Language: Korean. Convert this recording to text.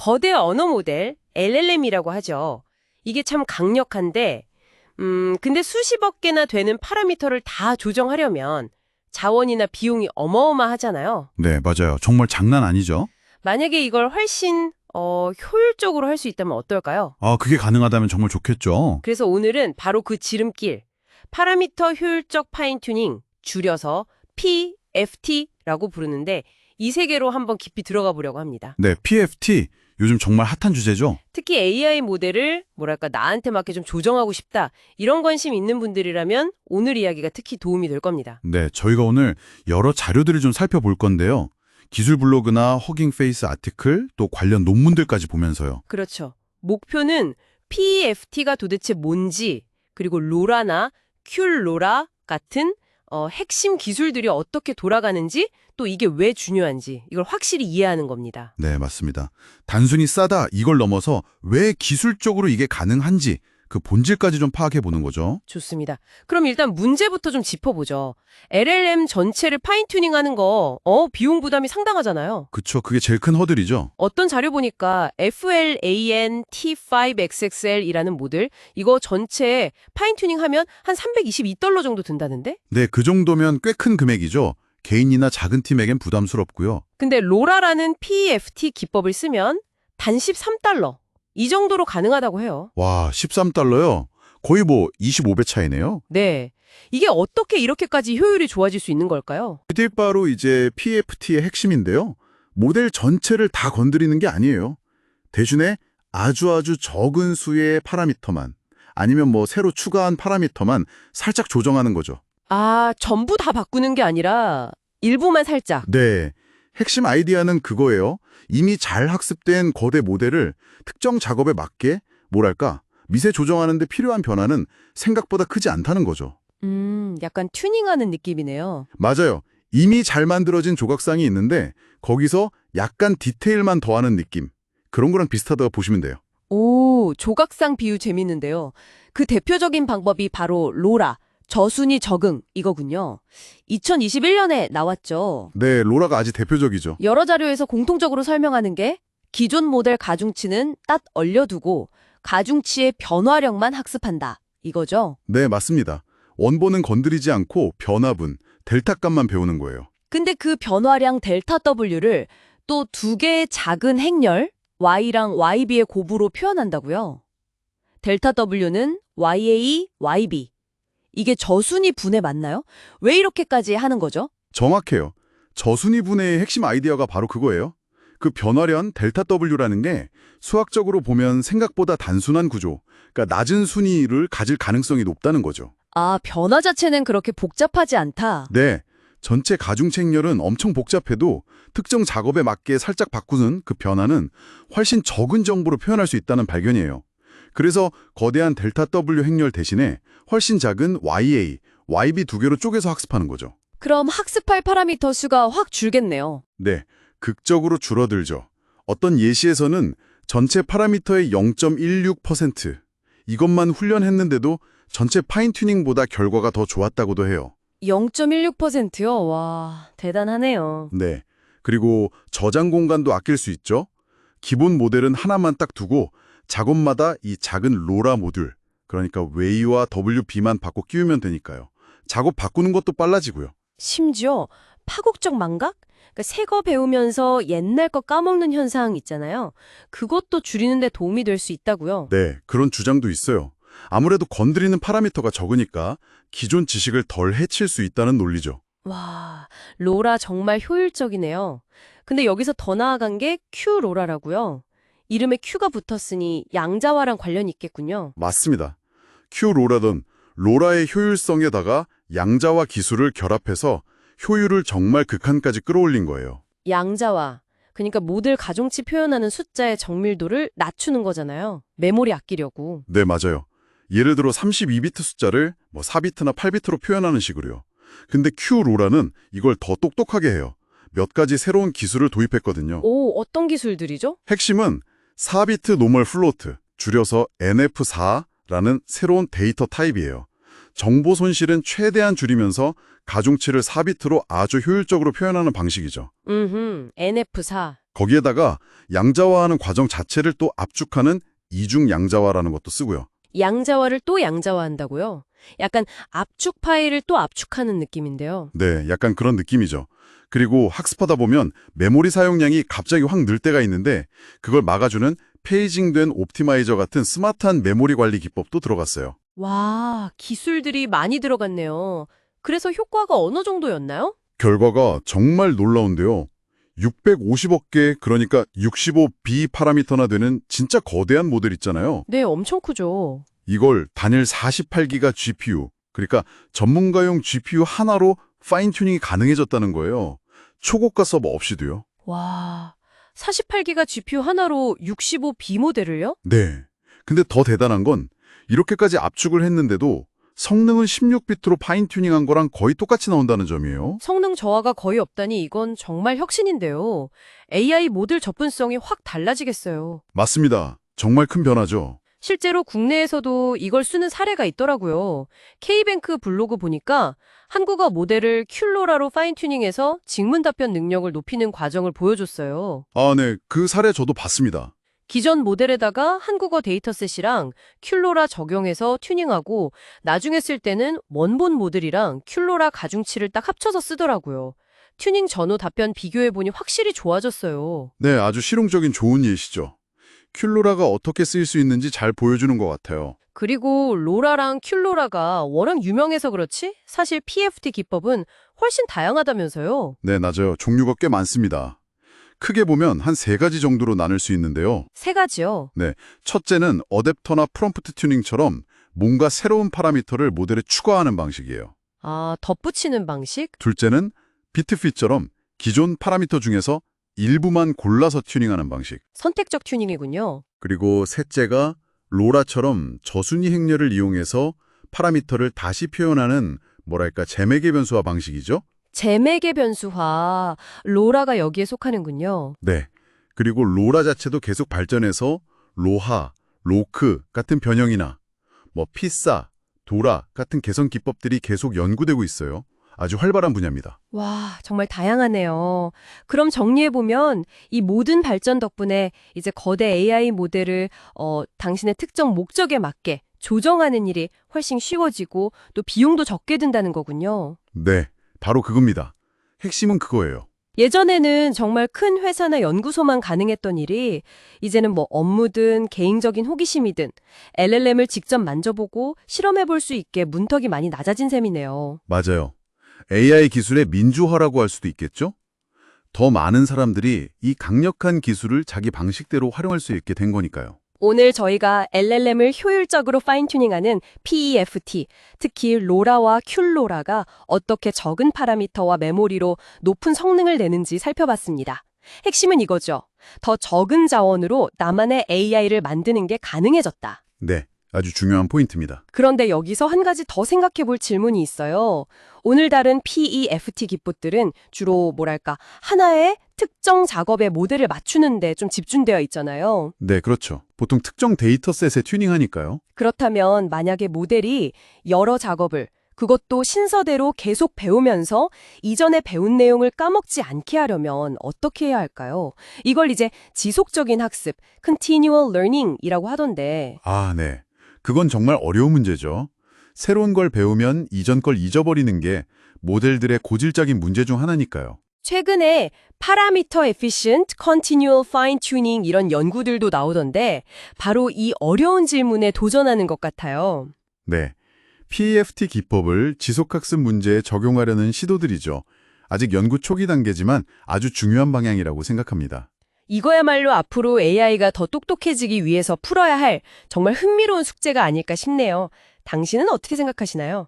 거대 언어 모델, LLM이라고 하죠. 이게 참 강력한데, 근데 수십억 개나 되는 파라미터를 다 조정하려면 자원이나 비용이 어마어마하잖아요. 네, 맞아요. 정말 장난 아니죠? 만약에 이걸 훨씬 효율적으로 할 수 있다면 어떨까요? 그게 가능하다면 정말 좋겠죠. 그래서 오늘은 바로 그 지름길, 파라미터 효율적 파인튜닝, 줄여서 PFT라고 부르는데 이 세계로 한번 깊이 들어가 보려고 합니다. 네, PFT. 요즘 정말 핫한 주제죠? 특히 AI 모델을 나한테 맞게 좀 조정하고 싶다. 이런 관심 있는 분들이라면 오늘 이야기가 특히 도움이 될 겁니다. 네, 저희가 오늘 여러 자료들을 좀 살펴볼 건데요. 기술 블로그나 허깅 페이스 아티클, 또 관련 논문들까지 보면서요. 그렇죠. 목표는 PFT가 도대체 뭔지, 그리고 로라나 큐로라 같은 핵심 기술들이 어떻게 돌아가는지, 또 이게 왜 중요한지 이걸 확실히 이해하는 겁니다. 네, 맞습니다. 단순히 싸다 이걸 넘어서 왜 기술적으로 이게 가능한지 그 본질까지 좀 파악해 보는 거죠. 좋습니다. 그럼 일단 문제부터 좀 짚어보죠. LLM 전체를 파인튜닝하는 거 비용 부담이 상당하잖아요. 그쵸, 그게 제일 큰 허들이죠. 어떤 자료 보니까 FLAN T5XXL이라는 모델 이거 전체 파인튜닝하면 한 $322 정도 든다는데? 네, 그 정도면 꽤 큰 금액이죠. 개인이나 작은 팀에겐 부담스럽고요. 근데 로라라는 PFT 기법을 쓰면 단 $13. 이 정도로 가능하다고 해요. 와, $13요? 거의 25배 차이네요. 네. 이게 어떻게 이렇게까지 효율이 좋아질 수 있는 걸까요? 그게 바로 이제 PFT의 핵심인데요. 모델 전체를 다 건드리는 게 아니에요. 대신에 아주 적은 수의 파라미터만, 아니면 새로 추가한 파라미터만 살짝 조정하는 거죠. 전부 다 바꾸는 게 아니라 일부만 살짝. 네, 핵심 아이디어는 그거예요. 이미 잘 학습된 거대 모델을 특정 작업에 맞게 미세 조정하는 데 필요한 변화는 생각보다 크지 않다는 거죠. 약간 튜닝하는 느낌이네요. 맞아요. 이미 잘 만들어진 조각상이 있는데 거기서 약간 디테일만 더하는 느낌. 그런 거랑 비슷하다고 보시면 돼요. 오, 조각상 비유 재밌는데요. 그 대표적인 방법이 바로 로라, 저순위 적응 이거군요. 2021년에 나왔죠. 네, 로라가 아주 대표적이죠. 여러 자료에서 공통적으로 설명하는 게 기존 모델 가중치는 딱 얼려두고 가중치의 변화량만 학습한다. 이거죠. 네, 맞습니다. 원본은 건드리지 않고 변화분, 델타 값만 배우는 거예요. 근데 그 변화량 델타 W를 또 두 개의 작은 행렬 Y랑 YB의 곱으로 표현한다고요. 델타 W는 YA, YB. 이게 저순위 분해 맞나요? 왜 이렇게까지 하는 거죠? 정확해요. 저순위 분해의 핵심 아이디어가 바로 그거예요. 그 변화량 델타 W라는 게 수학적으로 보면 생각보다 단순한 구조, 그러니까 낮은 순위를 가질 가능성이 높다는 거죠. 변화 자체는 그렇게 복잡하지 않다. 네, 전체 가중치 행렬은 엄청 복잡해도 특정 작업에 맞게 살짝 바꾸는 그 변화는 훨씬 적은 정보로 표현할 수 있다는 발견이에요. 그래서 거대한 델타 W 행렬 대신에 훨씬 작은 YA, YB 두 개로 쪼개서 학습하는 거죠. 그럼 학습할 파라미터 수가 확 줄겠네요. 네, 극적으로 줄어들죠. 어떤 예시에서는 전체 파라미터의 0.16%, 이것만 훈련했는데도 전체 파인튜닝보다 결과가 더 좋았다고도 해요. 0.16%요? 와, 대단하네요. 네, 그리고 저장 공간도 아낄 수 있죠. 기본 모델은 하나만 딱 두고 작업마다 이 작은 로라 모듈, 그러니까 W와 WB만 바꿔 끼우면 되니까요. 작업 바꾸는 것도 빨라지고요. 심지어 파국적 망각? 그러니까 새 거 배우면서 옛날 거 까먹는 현상 있잖아요. 그것도 줄이는 데 도움이 될 수 있다고요. 네, 그런 주장도 있어요. 아무래도 건드리는 파라미터가 적으니까 기존 지식을 덜 해칠 수 있다는 논리죠. 와, 로라 정말 효율적이네요. 근데 여기서 더 나아간 게 큐로라라고요. 이름에 Q가 붙었으니 양자화랑 관련이 있겠군요. 맞습니다. 큐로라든 로라의 효율성에다가 양자화 기술을 결합해서 효율을 정말 극한까지 끌어올린 거예요. 양자화. 그러니까 모델 가중치 표현하는 숫자의 정밀도를 낮추는 거잖아요. 메모리 아끼려고. 네, 맞아요. 예를 들어 32비트 숫자를 4비트나 8비트로 표현하는 식으로요. 근데 큐로라는 이걸 더 똑똑하게 해요. 몇 가지 새로운 기술을 도입했거든요. 오, 어떤 기술들이죠? 핵심은 4비트 노멀 플로트, 줄여서 NF4라는 새로운 데이터 타입이에요. 정보 손실은 최대한 줄이면서 가중치를 4비트로 아주 효율적으로 표현하는 방식이죠. NF4. 거기에다가 양자화하는 과정 자체를 또 압축하는 이중 양자화라는 것도 쓰고요. 양자화를 또 양자화한다고요? 약간 압축 파일을 또 압축하는 느낌인데요. 네, 약간 그런 느낌이죠. 그리고 학습하다 보면 메모리 사용량이 갑자기 확 늘 때가 있는데 그걸 막아주는 페이징된 옵티마이저 같은 스마트한 메모리 관리 기법도 들어갔어요. 와, 기술들이 많이 들어갔네요. 그래서 효과가 어느 정도였나요? 결과가 정말 놀라운데요. 650억 개, 그러니까 65B 파라미터나 되는 진짜 거대한 모델 있잖아요. 네, 엄청 크죠. 이걸 단일 48기가 GPU, 그러니까 전문가용 GPU 하나로 파인 튜닝이 가능해졌다는 거예요. 초고가 서버 없이도요. 와, 48기가 GPU 하나로 65B 모델을요? 네. 근데 더 대단한 건 이렇게까지 압축을 했는데도 성능은 16비트로 파인 튜닝한 거랑 거의 똑같이 나온다는 점이에요. 성능 저하가 거의 없다니 이건 정말 혁신인데요. AI 모델 접근성이 확 달라지겠어요. 맞습니다. 정말 큰 변화죠. 실제로 국내에서도 이걸 쓰는 사례가 있더라고요. K뱅크 블로그 보니까 한국어 모델을 큐로라로 파인튜닝해서 직문 답변 능력을 높이는 과정을 보여줬어요. 아, 네. 그 사례 저도 봤습니다. 기존 모델에다가 한국어 데이터셋이랑 큐로라 적용해서 튜닝하고 나중에 쓸 때는 원본 모델이랑 큐로라 가중치를 딱 합쳐서 쓰더라고요. 튜닝 전후 답변 비교해보니 확실히 좋아졌어요. 네, 아주 실용적인 좋은 예시죠. 큐로라가 어떻게 쓰일 수 있는지 잘 보여주는 것 같아요. 그리고 로라랑 큐로라가 워낙 유명해서 그렇지 사실 PFT 기법은 훨씬 다양하다면서요. 네, 맞아요. 종류가 꽤 많습니다. 크게 보면 한 3가지 정도로 나눌 수 있는데요. 세 가지요. 네, 첫째는 어댑터나 프롬프트 튜닝처럼 뭔가 새로운 파라미터를 모델에 추가하는 방식이에요. 아, 덧붙이는 방식? 둘째는 비트핏처럼 기존 파라미터 중에서 일부만 골라서 튜닝하는 방식. 선택적 튜닝이군요. 그리고 셋째가 로라처럼 저순위 행렬을 이용해서 파라미터를 다시 표현하는 뭐랄까 재매개 변수화 방식이죠. 재매개 변수화, 로라가 여기에 속하는군요. 네. 그리고 로라 자체도 계속 발전해서 로하, 로크 같은 변형이나 뭐 피싸, 도라 같은 개선 기법들이 계속 연구되고 있어요. 아주 활발한 분야입니다. 와, 정말 다양하네요. 그럼 정리해보면 이 모든 발전 덕분에 이제 거대 AI 모델을 당신의 특정 목적에 맞게 조정하는 일이 훨씬 쉬워지고 또 비용도 적게 든다는 거군요. 네, 바로 그겁니다. 핵심은 그거예요. 예전에는 정말 큰 회사나 연구소만 가능했던 일이 이제는 뭐 업무든 개인적인 호기심이든 LLM을 직접 만져보고 실험해볼 수 있게 문턱이 많이 낮아진 셈이네요. 맞아요. AI 기술의 민주화라고 할 수도 있겠죠? 더 많은 사람들이 이 강력한 기술을 자기 방식대로 활용할 수 있게 된 거니까요. 오늘 저희가 LLM을 효율적으로 파인튜닝하는 PEFT, 특히 로라와 큐로라가 어떻게 적은 파라미터와 메모리로 높은 성능을 내는지 살펴봤습니다. 핵심은 이거죠. 더 적은 자원으로 나만의 AI를 만드는 게 가능해졌다. 네, 아주 중요한 포인트입니다. 그런데 여기서 한 가지 더 생각해 볼 질문이 있어요. 오늘 다룬 PEFT 기법들은 주로 뭐랄까 하나의 특정 작업의 모델을 맞추는 데 좀 집중되어 있잖아요. 네, 그렇죠. 보통 특정 데이터셋에 튜닝하니까요. 그렇다면 만약에 모델이 여러 작업을 그것도 신서대로 계속 배우면서 이전에 배운 내용을 까먹지 않게 하려면 어떻게 해야 할까요? 이걸 이제 지속적인 학습, continual learning이라고 하던데. 아, 네. 그건 정말 어려운 문제죠. 새로운 걸 배우면 이전 걸 잊어버리는 게 모델들의 고질적인 문제 중 하나니까요. 최근에 Parameter Efficient Continual Fine-Tuning 이런 연구들도 나오던데 바로 이 어려운 질문에 도전하는 것 같아요. 네. PEFT 기법을 지속학습 문제에 적용하려는 시도들이죠. 아직 연구 초기 단계지만 아주 중요한 방향이라고 생각합니다. 이거야말로 앞으로 AI가 더 똑똑해지기 위해서 풀어야 할 정말 흥미로운 숙제가 아닐까 싶네요. 당신은 어떻게 생각하시나요?